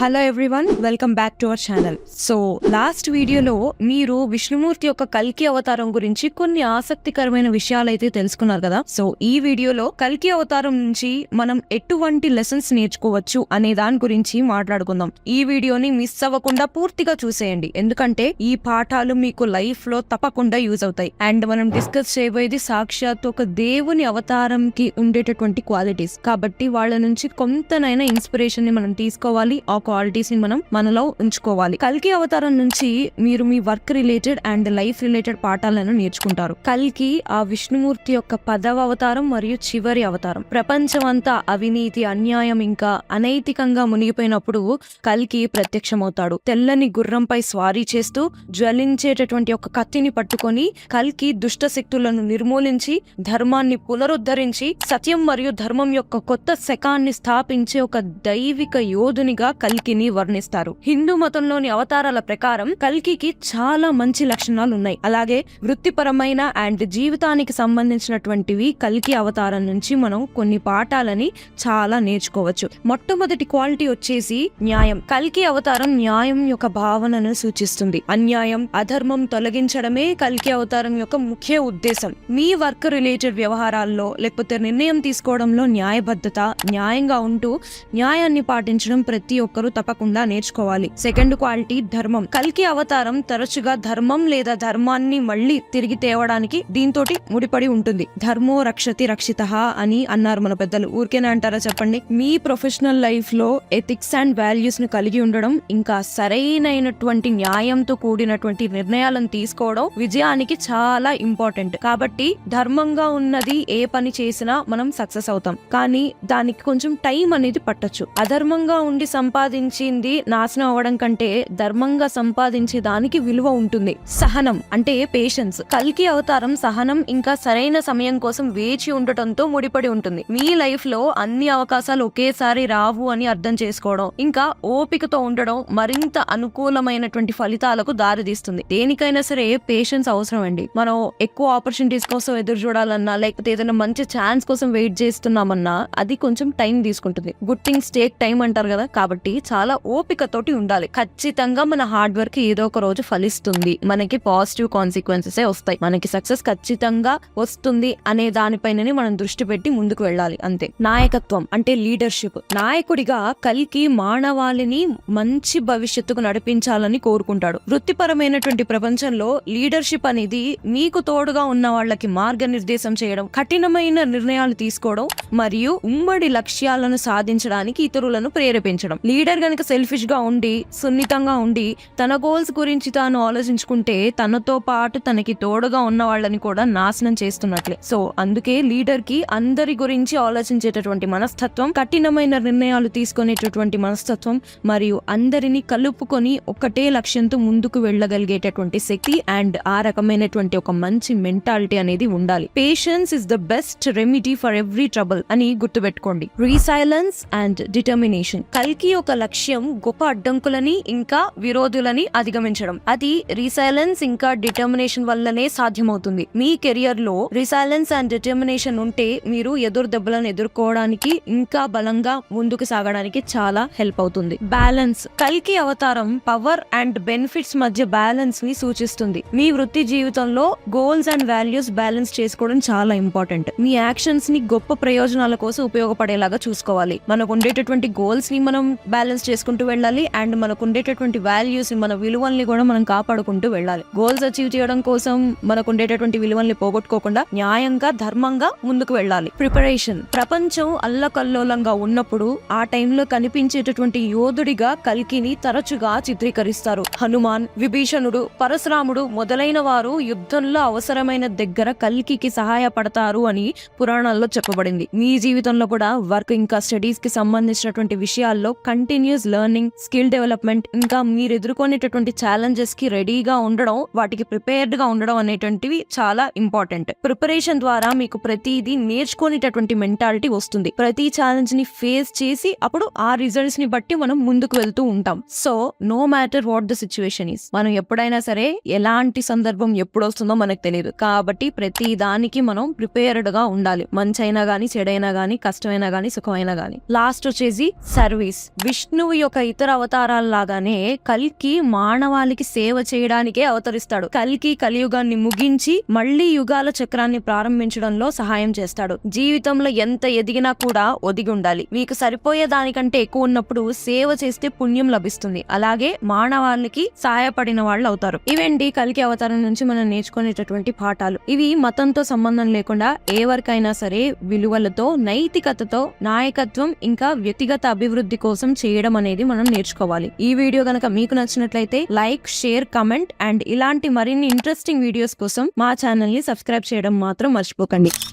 Hello everyone, welcome back to our channel. So last వీడియోలో మీరు విష్ణుమూర్తి యొక్క కల్కి అవతారం గురించి కొన్ని ఆసక్తికరమైన విషయాలు అయితే తెలుసుకున్నారు కదా. సో ఈ వీడియోలో కల్కి అవతారం నుంచి మనం ఎటువంటి లెసన్స్ నేర్చుకోవచ్చు అనే దాని గురించి మాట్లాడుకుందాం. ఈ వీడియోని మిస్ అవ్వకుండా పూర్తిగా చూసేయండి, ఎందుకంటే ఈ పాఠాలు మీకు లైఫ్ లో తప్పకుండా యూజ్ అవుతాయి. అండ్ మనం డిస్కస్ చేయబోయేది సాక్షాత్ ఒక దేవుని అవతారంకి ఉండేటటువంటి క్వాలిటీస్ కాబట్టి వాళ్ళ నుంచి కొంతనైనా ఇన్స్పిరేషన్ ని మనం తీసుకోవాలి, ఆ క్వాలిటీస్ ని మనం మనలో ఉంచుకోవాలి. కల్కి అవతారం నుంచి మీరు మీ work related and life related పాఠాలను నేర్చుకుంటారు. కల్కి ఆ విష్ణుమూర్తి యొక్క 10వ అవతారం మరియు చివరి అవతారం. ప్రపంచం అంతా అవినీతి, అన్యాయం ఇంకా అనైతికంగా మునిగిపోయినప్పుడు కల్కి ప్రత్యక్షమవుతాడు. తెల్లని గుర్రంపై స్వారీ చేస్తూ జ్వలించేటటువంటి ఒక కత్తిని పట్టుకొని కల్కి దుష్ట శక్తులను నిర్మూలించి ధర్మాన్ని పునరుద్ధరించి సత్యం మరియు ధర్మం యొక్క కొత్త శకాన్ని స్థాపించే ఒక దైవిక యోధునిగా కల్కిని వర్ణిస్తారు. హిందూ మతంలోని అవతారాల ప్రకారం కల్కికి చాలా మంచి లక్షణాలు ఉన్నాయి. అలాగే వృత్తిపరమైన అండ్ జీవితానికి సంబంధించినటువంటివి కల్కి అవతారం నుంచి మనం కొన్ని పాఠాలని చాలా నేర్చుకోవచ్చు. మొట్టమొదటి క్వాలిటీ వచ్చేసి న్యాయం. కల్కి అవతారం న్యాయం యొక్క భావనను సూచిస్తుంది. అన్యాయం, అధర్మం తొలగించడమే కల్కి అవతారం యొక్క ముఖ్య ఉద్దేశం. మీ వర్క్ రిలేటెడ్ వ్యవహారాల్లో లేకపోతే నిర్ణయం తీసుకోవడంలో న్యాయబద్ధత, న్యాయంగా ఉంటూ న్యాయాన్ని పాటించడం ప్రతి ఒక్కరూ తప్పకుండా నేర్చుకోవాలి. సెకండ్ క్వాలిటీ ధర్మం. కల్కి అవతారం తరచుగా ధర్మం లేదా ధర్మాన్ని మళ్ళీ తిరిగి తేవడానికి దీంతోటి ముడిపడి ఉంటుంది. ధర్మో రక్షతి రక్షితః అని అన్నారు మన పెద్దలు. ఊరికేనా అంటారా చెప్పండి? మీ ప్రొఫెషనల్ లైఫ్ లో ఎథిక్స్ అండ్ వాల్యూస్ ను కలిగి ఉండడం, ఇంకా సరైనటువంటి న్యాయంతో కూడినటువంటి నిర్ణయాలను తీసుకోవడం విజయానికి చాలా ఇంపార్టెంట్. కాబట్టి ధర్మంగా ఉన్నది ఏ పని చేసినా మనం సక్సెస్ అవుతాం, కానీ దానికి కొంచెం టైం అనేది పట్టొచ్చు. అధర్మంగా ఉండి సంపాదించింది నాశనం అవ్వడం కంటే ధర్మంగా సంపాదించే దానికి విలువ ఉంటుంది. సహనం అంటే పేషెన్స్. కల్కి అవతారం సహనం ఇంకా సరైన సమయం కోసం వేచి ఉండటంతో ముడిపడి ఉంటుంది. మీ లైఫ్ లో అన్ని అవకాశాలు ఒకేసారి రావు అని అర్థం చేసుకోవడం, ఇంకా ఓపికతో ఉండడం మరింత అనుకూలమైనటువంటి ఫలితాలకు దారితీస్తుంది. దేనికైనా సరే పేషెన్స్ అవసరం అండి. మనం ఎక్కువ ఆపర్చునిటీస్ కోసం ఎదురు చూడాలన్నా, లేకపోతే ఏదైనా మంచి ఛాన్స్ కోసం వెయిట్ చేస్తున్నామన్నా అది కొంచెం టైం తీసుకుంటుంది. గుడ్ థింగ్స్ టేక్ టైం అంటారు కదా. కాబట్టి చాలా ఓపికతోటి ఉండాలి. ఖచ్చితంగా మన హార్డ్ వర్క్ ఏదో ఒక రోజు ఫలిస్తుంది. మనకి పాజిటివ్ కాన్సిక్వెన్సెస్ వస్తాయి. మనకి సక్సెస్ ఖచ్చితంగా వస్తుంది అనే దానిపైననే మనం దృష్టి పెట్టి ముందుకు వెళ్ళాలి, అంతే. నాయకత్వం అంటే లీడర్షిప్. నాయకుడిగా కల్కి మానవాళిని మంచి భవిష్యత్తుకు నడిపించాలని కోరుకుంటాడు. వృత్తిపరమైనటువంటి ప్రపంచంలో లీడర్షిప్ అనేది మీకు తోడుగా ఉన్న వాళ్ళకి మార్గనిర్దేశం చేయడం, కఠినమైన నిర్ణయాలు తీసుకోవడం మరియు ఉమ్మడి లక్ష్యాలను సాధించడానికి ఇతరులను ప్రేరేపించడం. లీడర్ గనక సెల్ఫిష్ గా ఉండి, సున్నితంగా ఉండి తన గోల్స్ గురించి తాను ఆలోచించుకుంటే తనతో పాటు తనకి తోడుగా ఉన్న వాళ్ళని కూడా నాశనం చేస్తున్నట్లే. సో అందుకే లీడర్ కి అందరి గురించి ఆలోచించేటటువంటి మనస్తత్వం, కఠినమైన నిర్ణయాలు తీసుకునేటటువంటి మనస్తత్వం మరియు అందరినీ కలుపుకొని ఒకటే లక్ష్యంతో ముందుకు వెళ్ళగలిగేటటువంటి శక్తి అండ్ ఆ రకమైనటువంటి ఒక మంచి మెంటాలిటీ అనేది ఉండాలి. Patience is the best remedy for every trouble అని గుర్తుపెట్టుకోండి. Resilience and determination. కల్కి ఒక లక్ష్యం గొప్ప అడ్డంకులని ఇంకా విరోధులని అధిగమించడం. అది రిసైలెన్స్ ఇంకా డిటర్మినేషన్ వల్లనే సాధ్యమవుతుంది. మీ కెరియర్ లో రిసైలెన్స్ అండ్ డిటర్మినేషన్ ఉంటే మీరు ఎదురు దెబ్బలను ఎదుర్కోవడానికి ఇంకా బలంగా ముందుకు సాగడానికి చాలా హెల్ప్ అవుతుంది. బ్యాలెన్స్. కల్కి అవతారం పవర్ అండ్ బెనిఫిట్స్ మధ్య బ్యాలెన్స్ ని సూచిస్తుంది. మీ వృత్తి జీవితంలో గోల్స్ అండ్ వాల్యూస్ బ్యాలెన్స్ చేసుకోవడం చాలా ఇంపార్టెంట్. మీ యాక్షన్స్ ని గొప్ప ప్రయోజనాల కోసం ఉపయోగపడేలాగా చూసుకోవాలి. మనకు ఉండేటటువంటి గోల్స్ ని మనం బ్యాలెన్స్ చేసుకుంటూ వెళ్ళాలి అండ్ మనకు ఉండేటటువంటి వాల్యూస్ ని, మన విలువల్ని కూడా మనం కాపాడుకుంటూ వెళ్ళాలి. గోల్స్ అచీవ్ చేయడం కోసం మనకు ఉండేటటువంటి విలువల్ని పోగొట్టుకోకుండా న్యాయంగా, ధర్మంగా ముందుకు వెళ్ళాలి. ప్రిపరేషన్. ప్రపంచం అల్లకల్లోలంగా ఉన్నప్పుడు ఆ టైంలో కనిపించేటటువంటి యోధుడిగా కల్కిని తరచుగా చిత్రీకరిస్తారు. హనుమాన్, విభీషణుడు, పరశురాముడు మొదలైన వారు యుద్ధంలో అవసరమైన దగ్గర కల్కికి సహాయపడతారు అని పురాణాల్లో చెప్పబడింది. మీ జీవితంలో కూడా వర్క్ ఇంకా స్టడీస్ కి సంబంధించినటువంటి విషయాల్లో కంటిన్యూస్ లెర్నింగ్, స్కిల్ డెవలప్మెంట్ ఇంకా మీరు ఎదుర్కొనేటటువంటి ఛాలెంజెస్ కి రెడీగా ఉండడం, వాటికి ప్రిపేర్డ్ గా ఉండడం అనేటువంటివి చాలా ఇంపార్టెంట్. ప్రిపరేషన్ ద్వారా మీకు ప్రతిదీ నేర్చుకునేటటువంటి మెంటాలిటీ వస్తుంది. ప్రతి ఛాలెంజ్ ని ఫేస్ చేసి అప్పుడు ఆ రిజల్ట్స్ ని బట్టి మనం ముందుకు వెళ్తూ ఉంటాం. So no matter what the situation is, మనం ఎప్పుడైనా సరే ఎలాంటి సందర్భం ఎప్పుడు వస్తుందో మనకు తెలియదు. కాబట్టి ప్రతి దానికి మనం ప్రిపేర్డ్ గా ఉండాలి. మంచి అయినా గానీ, చెడైనా గానీ, కష్టమైనా గానీ, సుఖమైనా గానీ. లాస్ట్ వచ్చేసి సర్వీస్. విష్ణు విష్ణువు యొక్క ఇతర అవతారాల లాగానే కల్కి మానవాళికి సేవ చేయడానికే అవతరిస్తాడు. కల్కి కలియుగాన్ని ముగించి మళ్లీ యుగాల చక్రాన్ని ప్రారంభించడంలో సహాయం చేస్తాడు. జీవితంలో ఎంత ఎదిగినా కూడా ఒదిగి ఉండాలి. మీకు సరిపోయే దానికంటే ఎక్కువ ఉన్నప్పుడు సేవ చేస్తే పుణ్యం లభిస్తుంది. అలాగే మానవాళికి సహాయపడిన వాళ్ళు అవుతారు. ఇవండి కల్కి అవతారం నుంచి మనం నేర్చుకునేటటువంటి పాఠాలు. ఇవి మతంతో సంబంధం లేకుండా ఎవరికైనా సరే విలువలతో, నైతికతతో, నాయకత్వం ఇంకా వ్యక్తిగత అభివృద్ధి కోసం చేయడం అనేది మనం నేర్చుకోవాలి. ఈ వీడియో గనక మీకు నచ్చినట్లయితే లైక్, షేర్, కమెంట్ అండ్ ఇలాంటి మరిన్ని ఇంట్రెస్టింగ్ వీడియోస్ కోసం మా ఛానల్ ని సబ్స్క్రైబ్ చేయడం మాత్రం మర్చిపోకండి.